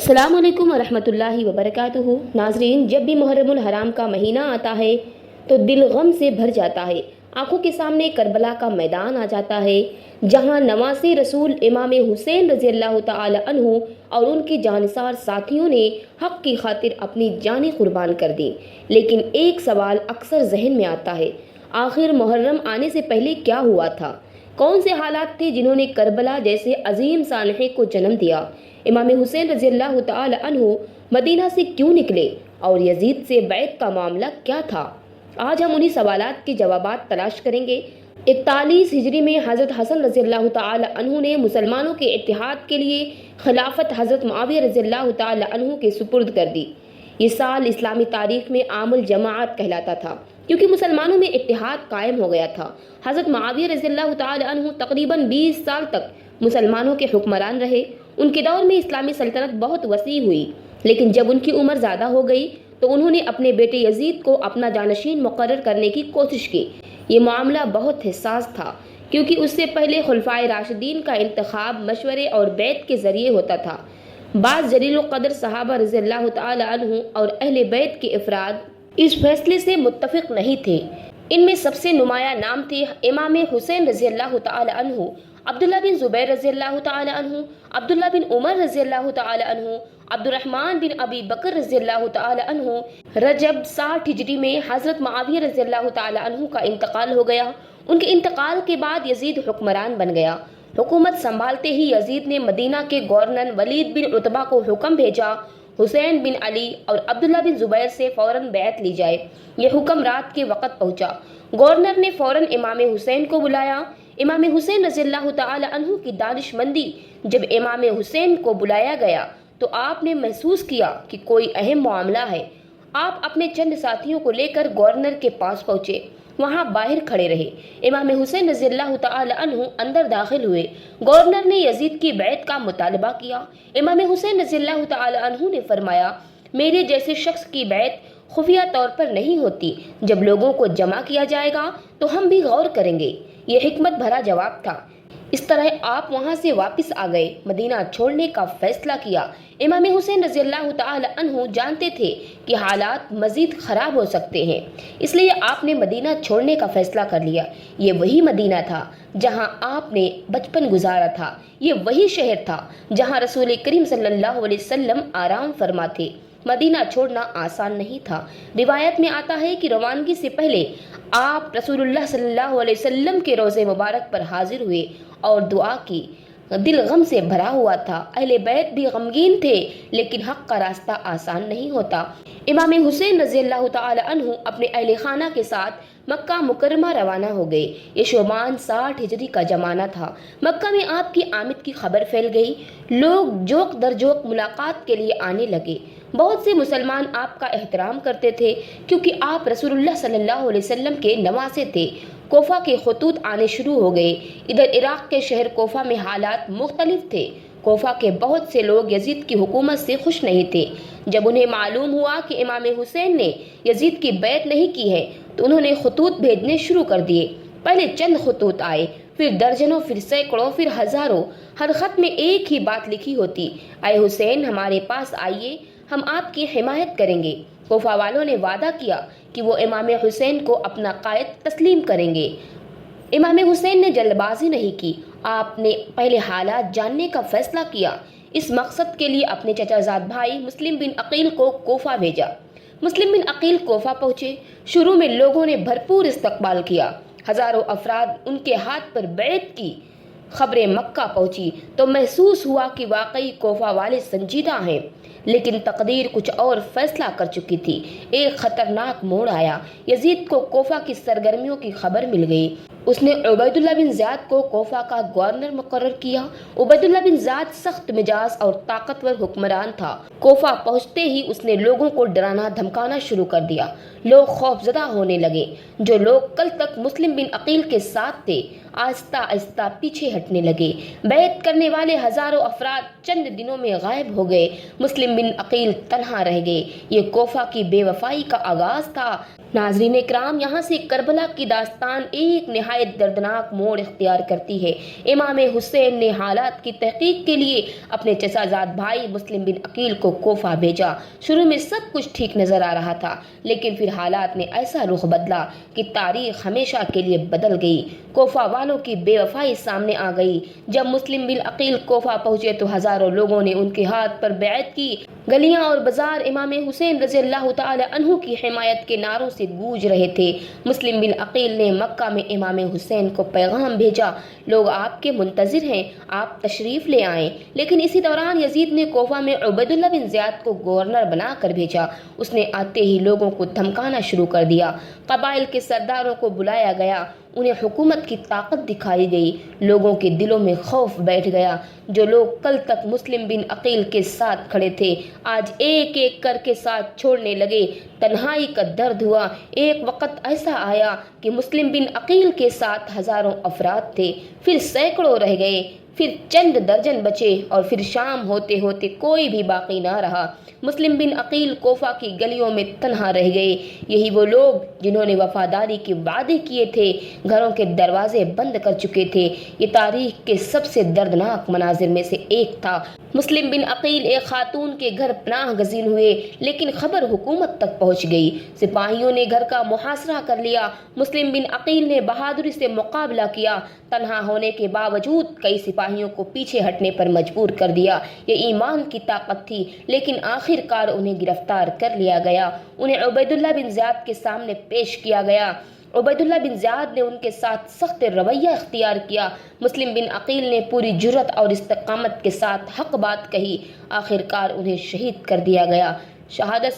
السلام علیکم ورحمۃ اللہ وبرکاتہ۔ ناظرین، جب بھی محرم الحرام کا مہینہ آتا ہے تو دل غم سے بھر جاتا ہے۔ آنکھوں کے سامنے کربلا کا میدان آ جاتا ہے، جہاں نواسے رسول امام حسین رضی اللہ تعالی عنہ اور ان کے جانثار ساتھیوں نے حق کی خاطر اپنی جانیں قربان کر دیں۔ لیکن ایک سوال اکثر ذہن میں آتا ہے، آخر محرم آنے سے پہلے کیا ہوا تھا؟ کون سے حالات تھے جنہوں نے کربلا جیسے عظیم سانحے کو جنم دیا؟ امام حسین رضی اللہ تعالی عنہ مدینہ سے کیوں نکلے اور یزید سے بیعت کا معاملہ کیا تھا؟ آج ہم انہی سوالات کے جوابات تلاش کریں گے۔ 41 ہجری میں حضرت حسن رضی اللہ تعالی عنہ نے مسلمانوں کے اتحاد کے لیے خلافت حضرت معاویہ رضی اللہ تعالی عنہ کے سپرد کر دی۔ یہ سال اسلامی تاریخ میں عام الجماعت کہلاتا تھا، کیونکہ مسلمانوں میں اتحاد قائم ہو گیا تھا۔ حضرت معاویہ رضی اللہ تعالی عنہ تقریباً 20 سال تک مسلمانوں کے حکمران رہے۔ ان کے دور میں اسلامی سلطنت بہت وسیع ہوئی، لیکن جب ان کی عمر زیادہ ہو گئی تو انہوں نے اپنے بیٹے یزید کو اپنا جانشین مقرر کرنے کی کوشش کی۔ یہ معاملہ بہت حساس تھا، کیونکہ اس سے پہلے خلفائے راشدین کا انتخاب مشورے اور بیعت کے ذریعے ہوتا تھا۔ بعض جلیل القدر صحابہ رضی اللہ تعالی عنہ اور اہل بیت کے افراد اس فیصلے سے متفق نہیں تھے۔ ان میں سب سے نمایاں نام تھے امام حسین رضی اللہ تعالی عنہ، عبداللہ بن زبیر رضی اللہ تعالی عنہ، عبداللہ بن عمر رضی اللہ تعالی عنہ، عبد الرحمن بن ابی بکر رضی اللہ تعالی عنہ۔ رجب 60 ہجری میں حضرت معاویہ رضی اللہ تعالی عنہ کا انتقال ہو گیا۔ ان کے انتقال کے بعد یزید حکمران بن گیا۔ حکومت سنبھالتے ہی یزید نے مدینہ کے گورنر ولید بن عتبہ کو حکم بھیجا حسین بن علی اور عبداللہ بن زبیر سے فوراً بیعت لی جائے۔ یہ حکم رات کے وقت پہنچا۔ گورنر نے فوراً امام حسین کو بلایا۔ امام حسین رضی اللہ تعالی عنہ کی دانش مندی، جب امام حسین کو بلایا گیا تو آپ نے محسوس کیا کہ کوئی اہم معاملہ ہے۔ آپ اپنے چند ساتھیوں کو لے کر گورنر کے پاس پہنچے، وہاں باہر کھڑے رہے۔ امام حسین رضی اللہ تعالی عنہ اندر داخل ہوئے۔ گورنر نے یزید کی بیعت کا مطالبہ کیا۔ امام حسین رضی اللہ تعالی عنہ نے فرمایا، میرے جیسے شخص کی بیعت خفیہ طور پر نہیں ہوتی، جب لوگوں کو جمع کیا جائے گا تو ہم بھی غور کریں گے۔ یہ حکمت بھرا جواب تھا۔ اس طرح آپ وہاں سے واپس آ گئے، مدینہ چھوڑنے کا فیصلہ کیا۔ امام حسین رضی اللہ تعالی عنہ جانتے تھے کہ حالات مزید خراب ہو سکتے ہیں، اس لیے آپ نے مدینہ چھوڑنے کا فیصلہ کر لیا۔ یہ وہی مدینہ تھا جہاں آپ نے بچپن گزارا تھا، یہ وہی شہر تھا جہاں رسول کریم صلی اللہ علیہ وسلم آرام فرما تھے۔ مدینہ چھوڑنا آسان نہیں تھا۔ روایت میں آتا ہے کہ روانگی سے پہلے آپ رسول اللہ صلی اللہ علیہ وسلم کے روضے مبارک پر حاضر ہوئے اور دعا کی۔ دل غم سے بھرا ہوا تھا، اہل بیت بھی غمگین تھے، لیکن حق کا راستہ آسان نہیں ہوتا۔ امام حسین رضی اللہ تعالی عنہ اپنے اہل خانہ کے ساتھ مکہ مکرمہ روانہ ہو گئے۔ یہ شعبان 60 ہجری کا زمانہ تھا۔ مکہ میں آپ کی آمد کی خبر پھیل گئی۔ لوگ جوق در جوق ملاقات کے لیے آنے لگے۔ بہت سے مسلمان آپ کا احترام کرتے تھے، کیونکہ آپ رسول اللہ صلی اللہ علیہ وسلم کے نواسے تھے۔ کوفہ کے خطوط آنے شروع ہو گئے۔ ادھر عراق کے شہر کوفہ میں حالات مختلف تھے۔ کوفہ کے بہت سے لوگ یزید کی حکومت سے خوش نہیں تھے۔ جب انہیں معلوم ہوا کہ امام حسین نے یزید کی بیعت نہیں کی ہے تو انہوں نے خطوط بھیجنے شروع کر دیے۔ پہلے چند خطوط آئے، پھر درجنوں، پھر سینکڑوں، پھر ہزاروں۔ ہر خط میں ایک ہی بات لکھی ہوتی، اے حسین ہمارے پاس آئیے، ہم آپ کی حمایت کریں گے۔ کوفہ والوں نے وعدہ کیا کہ وہ امام حسین کو اپنا قائد تسلیم کریں گے۔ امام حسین نے جلد بازی نہیں کی۔ آپ نے پہلے حالات جاننے کا فیصلہ کیا۔ اس مقصد کے لیے اپنے چچا زاد بھائی مسلم بن عقیل کو کوفہ بھیجا۔ مسلم بن عقیل کوفہ پہنچے۔ شروع میں لوگوں نے بھرپور استقبال کیا۔ ہزاروں افراد ان کے ہاتھ پر بیعت کی۔ خبریں مکہ پہنچی تو محسوس ہوا کہ واقعی کوفہ والے سنجیدہ ہیں، لیکن تقدیر کچھ اور فیصلہ کر چکی تھی۔ ایک خطرناک موڑ آیا۔ یزید کو کوفہ کی سرگرمیوں کی خبر مل گئی۔ اس نے عبیداللہ بن زیاد کو کوفہ کا گورنر مقرر کیا۔ عبیداللہ بن زیاد سخت مزاج اور طاقتور حکمران تھا۔ کوفہ پہنچتے ہی اس نے لوگوں کو ڈرانا دھمکانا شروع کر دیا۔ لوگ خوف زدہ ہونے لگے۔ جو لوگ کل تک مسلم بن عقیل کے ساتھ تھے آہستہ آہستہ پیچھے ہٹنے لگے۔ بیعت کرنے والے ہزاروں افراد چند دنوں میں غائب ہو گئے۔ مسلم بن عقیل تنہا رہ گئے۔ یہ کوفہ کی بے وفائی کا آغاز تھا۔ ناظرین کرام، یہاں سے کربلا کی داستان ایک نہایت دردناک موڑ اختیار کرتی ہے۔ امام حسین نے حالات کی تحقیق کے لیے اپنے چچا زاد بھائی مسلم بن عقیل کو کوفہ بھیجا۔ شروع میں سب کچھ ٹھیک نظر آ رہا تھا، لیکن پھر حالات نے ایسا رخ بدلا کہ تاریخ ہمیشہ کے لیے بدل گئی۔ کوفہ والوں کی بے وفائی سامنے آ گئی۔ جب مسلم بن عقیل کوفہ پہنچے تو ہزاروں لوگوں نے ان کے ہاتھ پر بیعت کی۔ گلیاں اور بازار امام حسین رضی اللہ تعالی عنہ کی حمایت کے نعروں سے گونج رہے تھے۔ مسلم بن عقیل نے مکہ میں امام حسین کو پیغام بھیجا، لوگ آپ کے منتظر ہیں، آپ تشریف لے آئیں۔ لیکن اسی دوران یزید نے کوفہ میں عبید اللہ بن زیاد کو گورنر بنا کر بھیجا۔ اس نے آتے ہی لوگوں کو دھمکانا شروع کر دیا۔ قبائل کے سرداروں کو بلایا گیا، انہیں حکومت کی طاقت دکھائی گئی۔ لوگوں کے دلوں میں خوف بیٹھ گیا۔ جو لوگ کل تک مسلم بن عقیل کے ساتھ کھڑے تھے، آج ایک ایک کر کے ساتھ چھوڑنے لگے۔ تنہائی کا درد ہوا۔ ایک وقت ایسا آیا کہ مسلم بن عقیل کے ساتھ ہزاروں افراد تھے، پھر سینکڑوں رہ گئے، پھر چند درجن بچے، اور پھر شام ہوتے ہوتے کوئی بھی باقی نہ رہا۔ مسلم بن عقیل کوفہ کی گلیوں میں تنہا رہ گئے۔ یہی وہ لوگ جنہوں نے وفاداری کے وعدے کیے تھے، گھروں کے دروازے بند کر چکے تھے۔ یہ تاریخ کے سب سے دردناک مناظر میں سے ایک تھا۔ مسلم بن عقیل ایک خاتون کے گھر پناہ گزین ہوئے، لیکن خبر حکومت تک پہنچ گئی۔ سپاہیوں نے گھر کا محاصرہ کر لیا۔ مسلم بن عقیل نے بہادری سے مقابلہ کیا۔ تنہا ہونے کے باوجود کئی سپاہیوں کو پیچھے ہٹنے پر مجبور کر دیا۔ یہ ایمان کی طاقت تھی، لیکن آخر کار انہیں گرفتار کر لیا گیا۔ انہیں عبید اللہ بن زیاد کے سامنے پیش کیا گیا۔ عبید اللہ بن زیاد نے ان کے ساتھ سخت رویہ اختیار کیا۔ مسلم بن عقیل نے پوری جرأت اور استقامت کے ساتھ حق بات کہی۔ آخر کار انہیں شہید کر دیا گیا۔ شہادت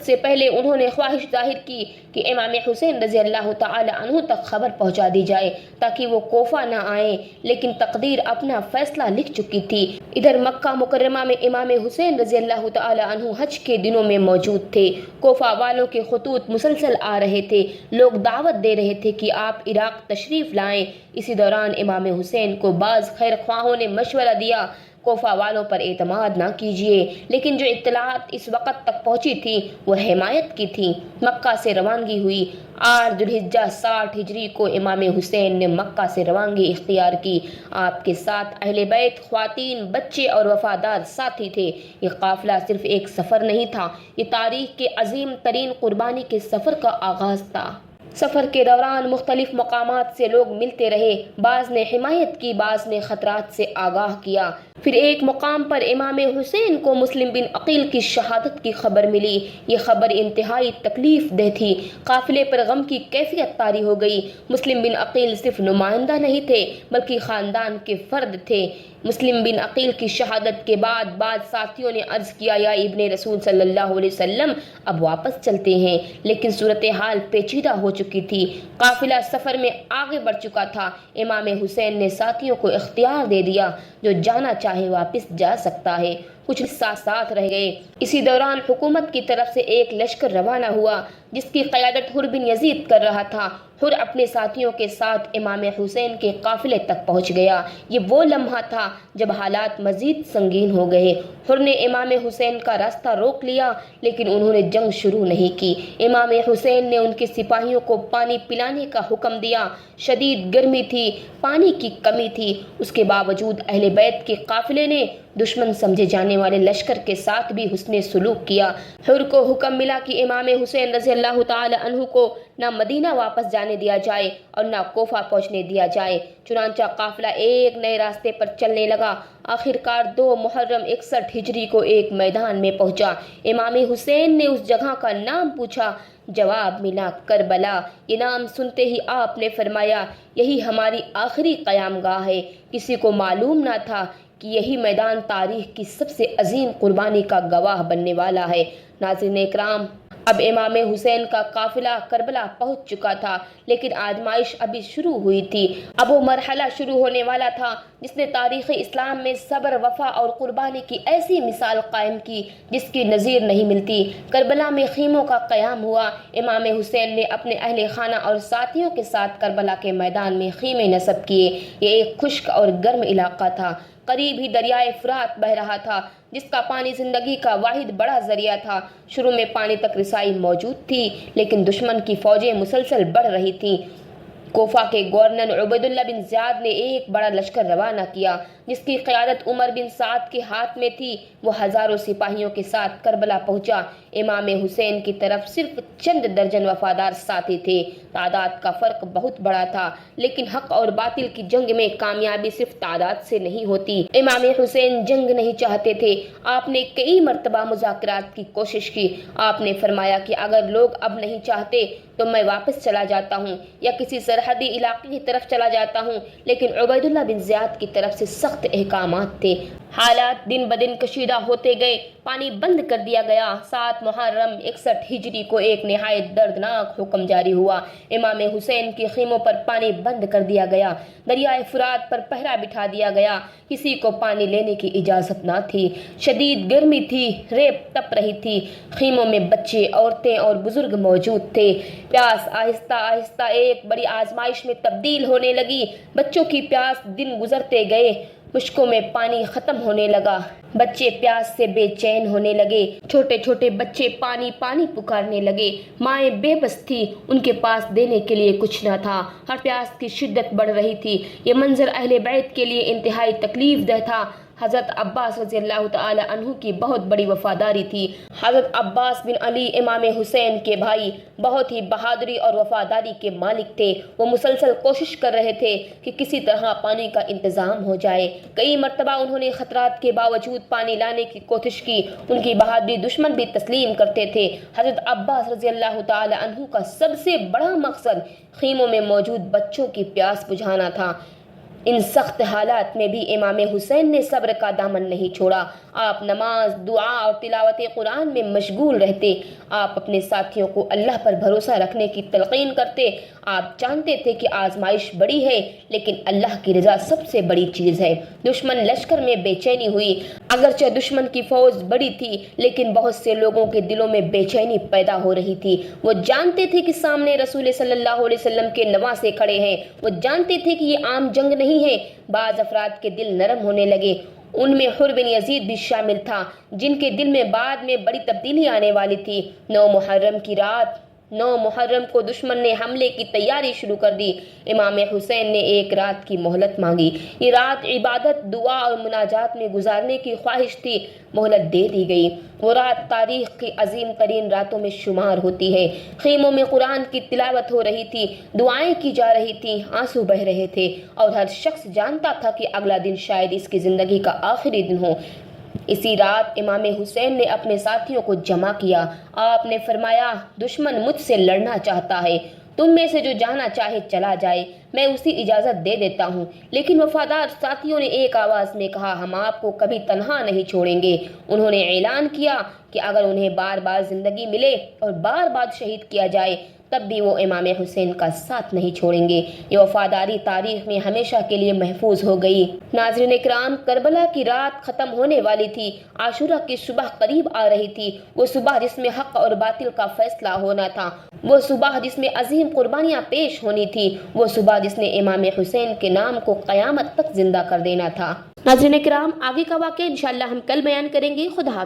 سے پہلے انہوں نے خواہش ظاہر کی کہ امام حسین رضی اللہ تعالی عنہ تک خبر پہنچا دی جائے تاکہ وہ کوفہ نہ آئیں، لیکن تقدیر اپنا فیصلہ لکھ چکی تھی۔ ادھر مکہ مکرمہ میں امام حسین رضی اللہ تعالی عنہ حج کے دنوں میں موجود تھے۔ کوفہ والوں کے خطوط مسلسل آ رہے تھے، لوگ دعوت دے رہے تھے کہ آپ عراق تشریف لائیں۔ اسی دوران امام حسین کو بعض خیر خواہوں نے مشورہ دیا، کوفہ والوں پر اعتماد نہ کیجیے، لیکن جو اطلاعات اس وقت تک پہنچی تھیں وہ حمایت کی تھیں۔ مکہ سے روانگی ہوئی۔ 8 ذو الحجہ 60 ہجری کو امام حسین نے مکہ سے روانگی اختیار کی۔ آپ کے ساتھ اہل بیت، خواتین، بچے اور وفادار ساتھی تھے۔ یہ قافلہ صرف ایک سفر نہیں تھا، یہ تاریخ کے عظیم ترین قربانی کے سفر کا آغاز تھا۔ سفر کے دوران مختلف مقامات سے لوگ ملتے رہے، بعض نے حمایت کی، بعض نے خطرات سے آگاہ کیا۔ پھر ایک مقام پر امام حسین کو مسلم بن عقیل کی شہادت کی خبر ملی۔ یہ خبر انتہائی تکلیف دہ تھی۔ قافلے پر غم کی کیفیت طاری ہو گئی۔ مسلم بن عقیل صرف نمائندہ نہیں تھے بلکہ خاندان کے فرد تھے۔ مسلم بن عقیل کی شہادت کے بعد بعض ساتھیوں نے عرض کیا، یا ابن رسول صلی اللہ علیہ وسلم اب واپس چلتے ہیں، لیکن صورتحال پیچیدہ ہو چکی تھی۔ قافلہ سفر میں آگے بڑھ چکا تھا۔ امام حسین نے ساتھیوں کو اختیار دے دیا، جو جانا چاہے واپس جا سکتا ہے۔ کچھ ساتھ رہ گئے۔ اسی دوران حکومت کی طرف سے ایک لشکر روانہ ہوا جس کی قیادت حر بن یزید کر رہا تھا۔ حر اپنے ساتھیوں کے ساتھ امام حسین کے قافلے تک پہنچ گیا۔ یہ وہ لمحہ تھا جب حالات مزید سنگین ہو گئے۔ حر نے امام حسین کا راستہ روک لیا، لیکن انہوں نے جنگ شروع نہیں کی۔ امام حسین نے ان کے سپاہیوں کو پانی پلانے کا حکم دیا۔ شدید گرمی تھی، پانی کی کمی تھی، اس کے باوجود اہل بیت کے قافلے نے دشمن سمجھے جانے والے لشکر کے ساتھ بھی حسن سلوک کیا۔ حر کو حکم ملا کہ امام حسین رضی اللہ تعالی عنہ کو نہ مدینہ واپس جانے دیا جائے اور نہ کوفہ پہنچنے دیا جائے۔ چنانچہ قافلہ ایک نئے راستے پر چلنے لگا۔ آخر کار 2 محرم 61 ہجری کو ایک میدان میں پہنچا۔ امام حسین نے اس جگہ کا نام پوچھا، جواب ملا کربلا۔ یہ نام سنتے ہی آپ نے فرمایا، یہی ہماری آخری قیام گاہ ہے۔ کسی کو معلوم نہ تھا کہ یہی میدان تاریخ کی سب سے عظیم قربانی کا گواہ بننے والا ہے۔ ناظرین اکرام، اب امام حسین کا قافلہ کربلا پہنچ چکا تھا، لیکن آزمائش ابھی شروع ہوئی تھی۔ اب وہ مرحلہ شروع ہونے والا تھا جس نے تاریخ اسلام میں صبر، وفا اور قربانی کی ایسی مثال قائم کی جس کی نظیر نہیں ملتی۔ کربلا میں خیموں کا قیام ہوا۔ امام حسین نے اپنے اہل خانہ اور ساتھیوں کے ساتھ کربلا کے میدان میں خیمے نصب کیے۔ یہ ایک خشک اور گرم علاقہ تھا۔ قریب ہی دریائے فرات بہہ رہا تھا جس کا پانی زندگی کا واحد بڑا ذریعہ تھا۔ شروع میں پانی تک رسائی موجود تھی، لیکن دشمن کی فوجیں مسلسل بڑھ رہی تھیں۔ کوفہ کے گورنر عبید اللہ بن زیاد نے ایک بڑا لشکر روانہ کیا جس کی قیادت عمر بن سعد کے ہاتھ میں تھی۔ وہ ہزاروں سپاہیوں کے ساتھ کربلا پہنچا۔ امام حسین کی طرف صرف چند درجن وفادار ساتھی تھے۔ تعداد کا فرق بہت بڑا تھا، لیکن حق اور باطل کی جنگ میں کامیابی صرف تعداد سے نہیں ہوتی۔ امام حسین جنگ نہیں چاہتے تھے۔ آپ نے کئی مرتبہ مذاکرات کی کوشش کی۔ آپ نے فرمایا کہ اگر لوگ اب نہیں چاہتے تو میں واپس چلا جاتا ہوں یا کسی سرحدی علاقے کی طرف چلا جاتا ہوں، لیکن عبید اللہ بن زیاد کی طرف سے سخت احکامات تھے۔ حالات دن بدن کشیدہ ہوتے گئے۔ پانی بند کر دیا گیا۔ 7 محرم 61 ہجری کو ایک نہایت دردناک حکم جاری ہوا۔ امام حسین کے خیموں پر پانی بند کر دیا گیا۔ دریائے فرات پر پہرا بٹھا دیا گیا۔ کسی کو پانی لینے کی اجازت نہ تھی۔ شدید گرمی تھی، ریت تپ رہی تھی۔ خیموں میں بچے، عورتیں اور بزرگ موجود تھے۔ پیاس آہستہ آہستہ ایک بڑی آزمائش میں تبدیل ہونے لگی۔ بچوں کی پیاس دن گزرتے گئے، مشکوں میں پانی ختم ہونے لگا۔ بچے پیاس سے بے چین ہونے لگے۔ چھوٹے چھوٹے بچے پانی پانی پکارنے لگے۔ مائیں بے بس تھی، ان کے پاس دینے کے لیے کچھ نہ تھا۔ ہر پیاس کی شدت بڑھ رہی تھی۔ یہ منظر اہل بیت کے لیے انتہائی تکلیف دہ تھا۔ حضرت عباس رضی اللہ تعالی عنہ کی بہت بڑی وفاداری تھی۔ حضرت عباس بن علی امام حسین کے بھائی بہت ہی بہادری اور وفاداری کے مالک تھے۔ وہ مسلسل کوشش کر رہے تھے کہ کسی طرح پانی کا انتظام ہو جائے۔ کئی مرتبہ انہوں نے خطرات کے باوجود پانی لانے کی کوشش کی۔ ان کی بہادری دشمن بھی تسلیم کرتے تھے۔ حضرت عباس رضی اللہ تعالی عنہ کا سب سے بڑا مقصد خیموں میں موجود بچوں کی پیاس بجھانا تھا۔ ان سخت حالات میں بھی امام حسین نے صبر کا دامن نہیں چھوڑا۔ آپ نماز، دعا اور تلاوت قرآن میں مشغول رہتے۔ آپ اپنے ساتھیوں کو اللہ پر بھروسہ رکھنے کی تلقین کرتے۔ آپ جانتے تھے کہ آزمائش بڑی ہے، لیکن اللہ کی رضا سب سے بڑی چیز ہے۔ دشمن لشکر میں بے چینی ہوئی۔ اگرچہ دشمن کی فوج بڑی تھی، لیکن بہت سے لوگوں کے دلوں میں بے چینی پیدا ہو رہی تھی۔ وہ جانتے تھے کہ سامنے رسول صلی اللہ علیہ وسلم کے نواسے کھڑے ہیں۔ وہ جانتے تھے کہ یہ عام جنگ نہیں ہے۔ بعض افراد کے دل نرم ہونے لگے۔ ان میں حر بن یزید بھی شامل تھا، جن کے دل میں بعد میں بڑی تبدیلی آنے والی تھی۔ 9 محرم کو دشمن نے حملے کی تیاری شروع کر دی۔ امام حسین نے ایک رات کی مہلت مانگی۔ یہ رات عبادت، دعا اور مناجات میں گزارنے کی خواہش تھی۔ مہلت دے دی گئی۔ وہ رات تاریخ کی عظیم ترین راتوں میں شمار ہوتی ہے۔ خیموں میں قرآن کی تلاوت ہو رہی تھی، دعائیں کی جا رہی تھیں، آنسو بہ رہے تھے، اور ہر شخص جانتا تھا کہ اگلا دن شاید اس کی زندگی کا آخری دن ہو۔ اسی رات امام حسین نے اپنے ساتھیوں کو جمع کیا۔ آپ نے فرمایا، دشمن مجھ سے لڑنا چاہتا ہے، تم میں سے جو جانا چاہے چلا جائے، میں اسے اجازت دے دیتا ہوں۔ لیکن وفادار ساتھیوں نے ایک آواز میں کہا، ہم آپ کو کبھی تنہا نہیں چھوڑیں گے۔ انہوں نے اعلان کیا کہ اگر انہیں بار بار زندگی ملے اور بار بار شہید کیا جائے تب بھی وہ امام حسین کا ساتھ نہیں چھوڑیں گے۔ یہ وفاداری تاریخ میں ہمیشہ کے لیے محفوظ ہو گئی۔ ناظرین اکرام، کربلا کی رات ختم ہونے والی تھی۔ عاشورہ کی صبح قریب آ رہی تھی۔ وہ صبح جس میں حق اور باطل کا فیصلہ ہونا تھا، وہ صبح جس میں عظیم قربانیاں پیش ہونی تھی، وہ صبح جس نے امام حسین کے نام کو قیامت تک زندہ کر دینا تھا۔ ناظرین اکرام، آگے کا واقعہ انشاءاللہ ہم کل بیان کریں گے۔ خدا حافظ۔